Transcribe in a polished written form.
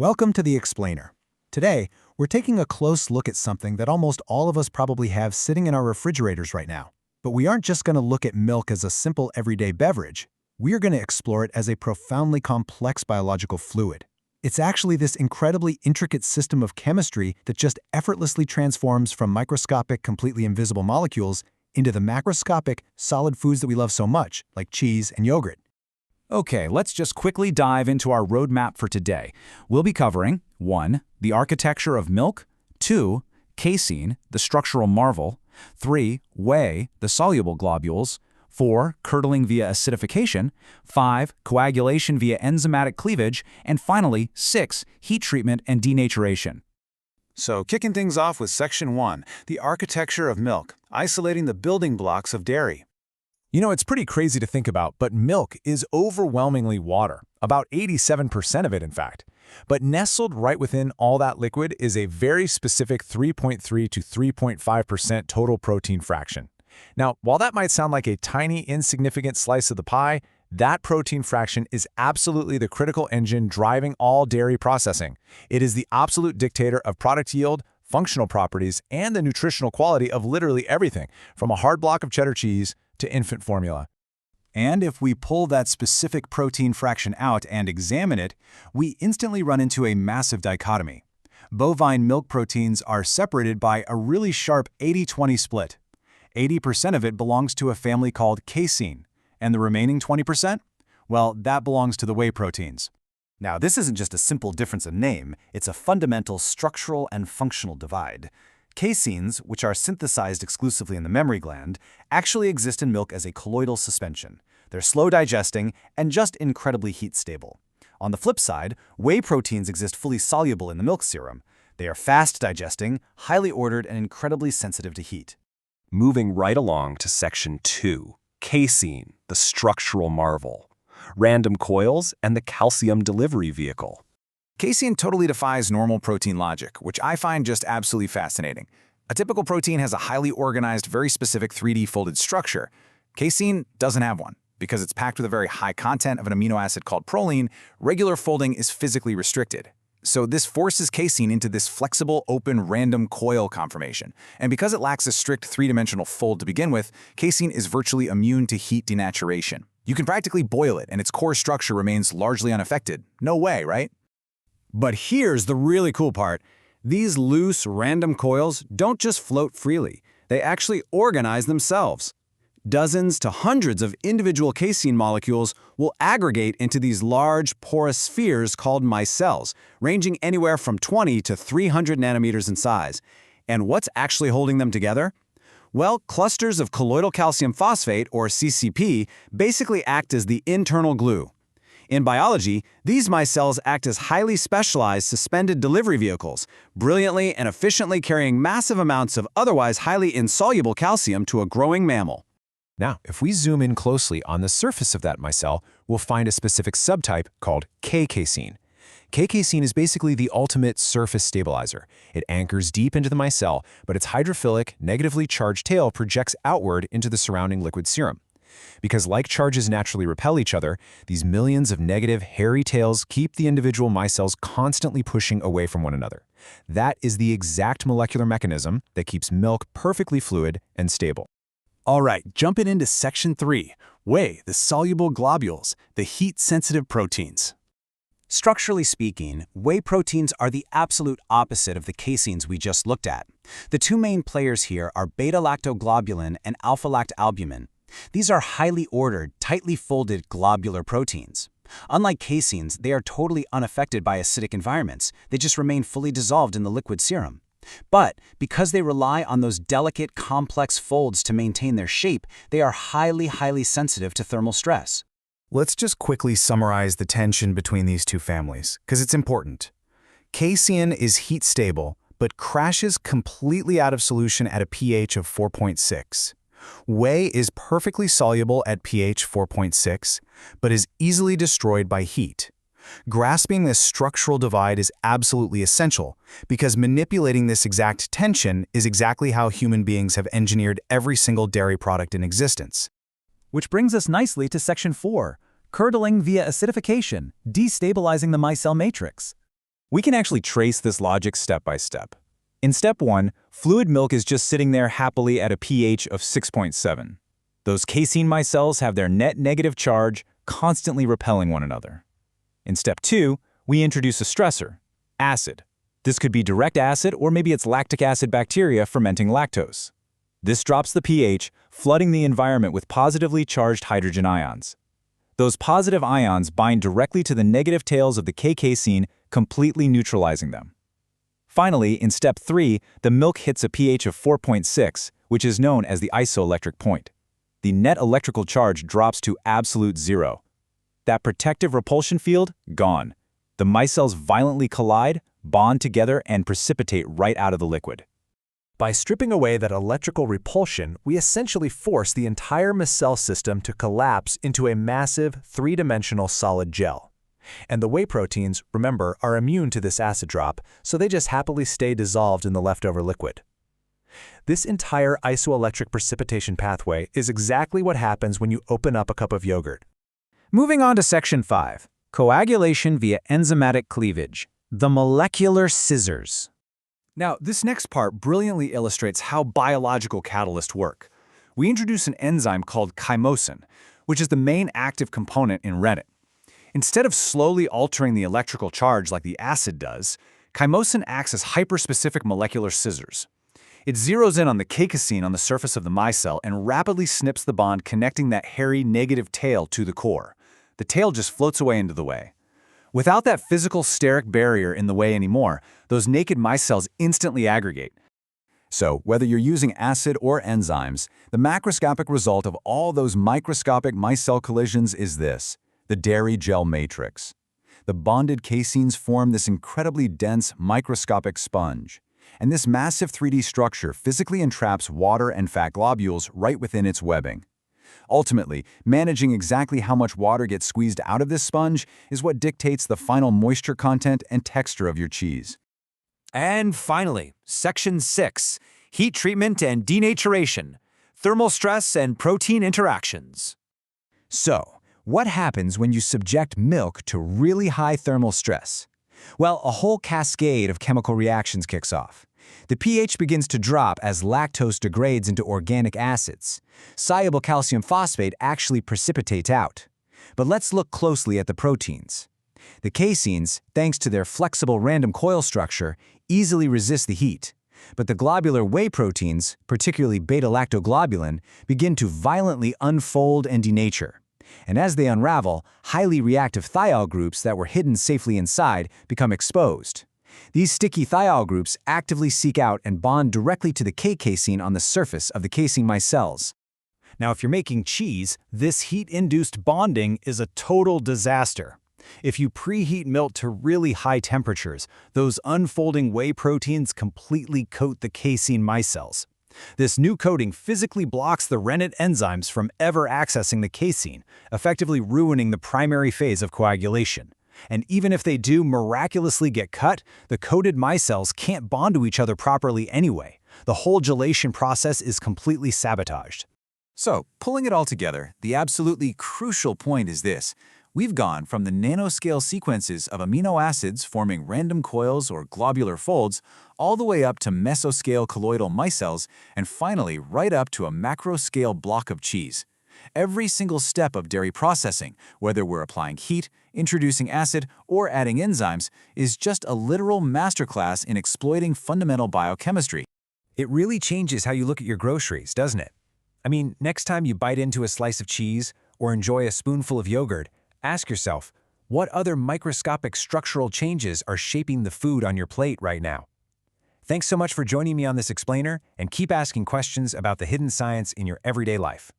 Welcome to The Explainer. Today, we're taking a close look at something that almost all of us probably have sitting in our refrigerators right now. But we aren't just going to look at milk as a simple everyday beverage. We're going to explore it as a profoundly complex biological fluid. It's actually this incredibly intricate system of chemistry that just effortlessly transforms from microscopic, completely invisible molecules into the macroscopic, solid foods that we love so much, like cheese and yogurt. Okay, let's just quickly dive into our roadmap for today. We'll be covering 1. The architecture of milk, 2. Casein, the structural marvel, 3. Whey, the soluble globules, 4. Curdling via acidification, 5. Coagulation via enzymatic cleavage, and finally, 6. Heat treatment and denaturation. So, kicking things off with Section 1, the architecture of milk, isolating the building blocks of dairy. You know, it's pretty crazy to think about, but milk is overwhelmingly water, about 87% of it, in fact. But nestled right within all that liquid is a very specific 3.3 to 3.5% total protein fraction. Now, while that might sound like a tiny, insignificant slice of the pie, that protein fraction is absolutely the critical engine driving all dairy processing. It is the absolute dictator of product yield, functional properties, and the nutritional quality of literally everything, from a hard block of cheddar cheese to infant formula. And if we pull that specific protein fraction out and examine it, we instantly run into a massive dichotomy. Bovine milk proteins are separated by a really sharp 80-20 split. 80% of it belongs to a family called casein, and the remaining 20%? Well, that belongs to the whey proteins. Now, this isn't just a simple difference of name, it's a fundamental structural and functional divide. Caseins, which are synthesized exclusively in the mammary gland, actually exist in milk as a colloidal suspension. They're slow digesting and just incredibly heat stable. On the flip side, whey proteins exist fully soluble in the milk serum. They are fast digesting, highly ordered, and incredibly sensitive to heat. Moving right along to Section 2, casein, the structural marvel, random coils, and the calcium delivery vehicle. Casein totally defies normal protein logic, which I find just absolutely fascinating. A typical protein has a highly organized, very specific 3D folded structure. Casein doesn't have one. Because it's packed with a very high content of an amino acid called proline, regular folding is physically restricted. So this forces casein into this flexible, open, random coil conformation. And because it lacks a strict three-dimensional fold to begin with, casein is virtually immune to heat denaturation. You can practically boil it, and its core structure remains largely unaffected. No way, right? But here's the really cool part. These loose, random coils don't just float freely. They actually organize themselves. Dozens to hundreds of individual casein molecules will aggregate into these large, porous spheres called micelles, ranging anywhere from 20 to 300 nanometers in size. And what's actually holding them together? Well, clusters of colloidal calcium phosphate, or CCP, basically act as the internal glue. In biology, these micelles act as highly specialized suspended delivery vehicles, brilliantly and efficiently carrying massive amounts of otherwise highly insoluble calcium to a growing mammal. Now, if we zoom in closely on the surface of that micelle, we'll find a specific subtype called K-casein. K-casein is basically the ultimate surface stabilizer. It anchors deep into the micelle, but its hydrophilic, negatively charged tail projects outward into the surrounding liquid serum. Because like charges naturally repel each other, these millions of negative, hairy tails keep the individual micelles constantly pushing away from one another. That is the exact molecular mechanism that keeps milk perfectly fluid and stable. All right, jumping into Section 3, whey, the soluble globules, the heat-sensitive proteins. Structurally speaking, whey proteins are the absolute opposite of the caseins we just looked at. The two main players here are beta-lactoglobulin and alpha-lactalbumin. These are highly ordered, tightly folded globular proteins. Unlike caseins, they are totally unaffected by acidic environments. They just remain fully dissolved in the liquid serum. But because they rely on those delicate, complex folds to maintain their shape, they are highly sensitive to thermal stress. Let's just quickly summarize the tension between these two families, because it's important. Casein is heat stable, but crashes completely out of solution at a pH of 4.6. Whey is perfectly soluble at pH 4.6, but is easily destroyed by heat. Grasping this structural divide is absolutely essential, because manipulating this exact tension is exactly how human beings have engineered every single dairy product in existence. Which brings us nicely to Section 4, curdling via acidification, destabilizing the micelle matrix. We can actually trace this logic step by step. In step 1, fluid milk is just sitting there happily at a pH of 6.7. Those casein micelles have their net negative charge constantly repelling one another. In step 2, we introduce a stressor, acid. This could be direct acid or maybe it's lactic acid bacteria fermenting lactose. This drops the pH, flooding the environment with positively charged hydrogen ions. Those positive ions bind directly to the negative tails of the K-casein, completely neutralizing them. Finally, in step 3, the milk hits a pH of 4.6, which is known as the isoelectric point. The net electrical charge drops to absolute zero. That protective repulsion field, gone. The micelles violently collide, bond together, and precipitate right out of the liquid. By stripping away that electrical repulsion, we essentially force the entire micelle system to collapse into a massive, three-dimensional solid gel. And the whey proteins, remember, are immune to this acid drop, so they just happily stay dissolved in the leftover liquid. This entire isoelectric precipitation pathway is exactly what happens when you open up a cup of yogurt. Moving on to section 5, coagulation via enzymatic cleavage, the molecular scissors. Now, this next part brilliantly illustrates how biological catalysts work. We introduce an enzyme called chymosin, which is the main active component in rennet. Instead of slowly altering the electrical charge like the acid does, chymosin acts as hyperspecific molecular scissors. It zeroes in on the K-casein on the surface of the micelle and rapidly snips the bond connecting that hairy negative tail to the core. The tail just floats away into the whey. Without that physical steric barrier in the whey anymore, those naked micelles instantly aggregate. So, whether you're using acid or enzymes, the macroscopic result of all those microscopic micelle collisions is this: the dairy gel matrix. The bonded caseins form this incredibly dense microscopic sponge, and this massive 3D structure physically entraps water and fat globules right within its webbing. Ultimately, managing exactly how much water gets squeezed out of this sponge is what dictates the final moisture content and texture of your cheese. And finally, section 6, heat treatment and denaturation, thermal stress and protein interactions. So, what happens when you subject milk to really high thermal stress? Well, a whole cascade of chemical reactions kicks off. The pH begins to drop as lactose degrades into organic acids. Soluble calcium phosphate actually precipitates out. But let's look closely at the proteins. The caseins, thanks to their flexible random coil structure, easily resist the heat. But the globular whey proteins, particularly beta-lactoglobulin, begin to violently unfold and denature. And as they unravel, highly reactive thiol groups that were hidden safely inside become exposed. These sticky thiol groups actively seek out and bond directly to the K-casein on the surface of the casein micelles. Now, if you're making cheese, this heat-induced bonding is a total disaster. If you preheat milk to really high temperatures, those unfolding whey proteins completely coat the casein micelles. This new coating physically blocks the rennet enzymes from ever accessing the casein, effectively ruining the primary phase of coagulation. And even if they do miraculously get cut, the coated micelles can't bond to each other properly anyway. The whole gelation process is completely sabotaged. So, pulling it all together, the absolutely crucial point is this. We've gone from the nanoscale sequences of amino acids forming random coils or globular folds all the way up to mesoscale colloidal micelles and finally right up to a macroscale block of cheese. Every single step of dairy processing, whether we're applying heat, introducing acid, or adding enzymes, is just a literal masterclass in exploiting fundamental biochemistry. It really changes how you look at your groceries, doesn't it? I mean, next time you bite into a slice of cheese or enjoy a spoonful of yogurt, ask yourself, what other microscopic structural changes are shaping the food on your plate right now? Thanks so much for joining me on this explainer, and keep asking questions about the hidden science in your everyday life.